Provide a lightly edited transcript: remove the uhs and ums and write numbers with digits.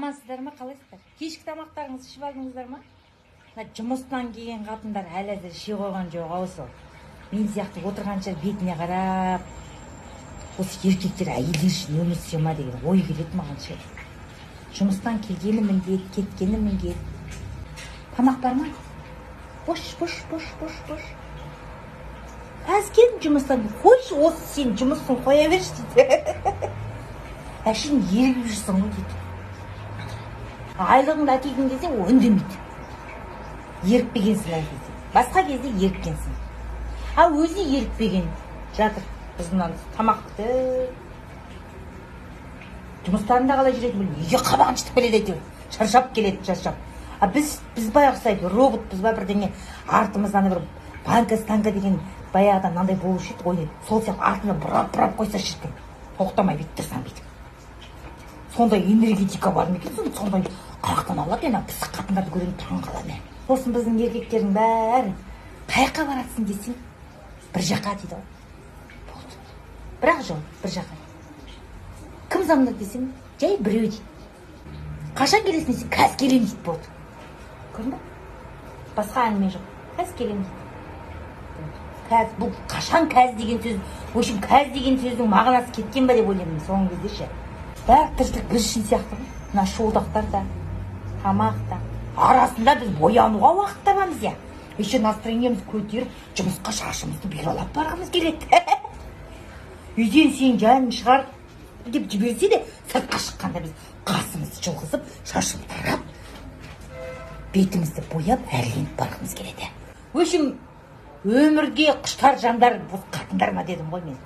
амансыздар ма, қалайсыздар? Кешкі тамақтарыңызды ішіп алдыңыздар ма? Жұмыстан келген қатындар әлі әзір іше қойған жоқ аусы. Мен сияқты отырғанша бетіне қарап, осы еркектер әйелдер үшін өмір сүре ма деген ой келеді маған ше. Жұмыстан келгені міндет, кеткені міндет. Тамақ бар ма? Бош. Аз келдім жұмыстан, қойшы, осы сен жұмысын қоя берші дейді. Әшін ерігіп жүрсің ғой дейді. Айлығыңды әкелген кезде ол үндемейді. Ерікпегенсің әй кезде. Басқа кезде еріккенсің. Өзі ерікпеген жатыр. Біздің тамақты жұмыстарында қалай жүреді білмеймін. Үйге қабағын шытып келеді әйтеуір. Шаршап келеді, шаршап. Біз баяғы ұқсайды, роботпыз ба бірдеңе, артымыздан бір банка-станка деген баяғыда мынандай болушы еді, ойнайды. Сол сияқты артына бұрап қойса шіркін. Тоқтамай бүйтіп тұрсаң бүйтіп. Сондай энергетика бар ма екен, сондай қаяқтан алады, біз қатындарды көремін таң қаламын. Сосын біздің еркектердің бәрі қаяққа барасың десең, бір жаққа дейді ғой. Болды. Бірақ жоқ, бір жаққа. Кім заңды десең, жай біреу дейді. Қашан келесің десең, қазір келем дейді, болды. Көрдің ба? Басқа әңгіме жоқ. Қазір келем дейді. Қазір, бұл қашан қазір деген сөз, өшін қазір деген сөздің мағынасы кеткен ба деп ойлаймын соңғы кезде ше. Бәрі тіршілік біз үшін сияқты ғой. Мына шуылдақтар да, тамақ та. Арасында біз боянуға уақыт табамыз я. Еще настроениеміз көтеріп, жұмысқа шашымызды бұйралап барғымыз келеді. Үйден сен жанын шығар деп жіберсе де, сыртқа шыққанда біз қасымызды жылғызып, шашымызды тарап, бетімізді бояп, әрленіп барғымыз келеді. Өшім, өмірге құштар жандар, бұл қатындар ма дедім ғой мен.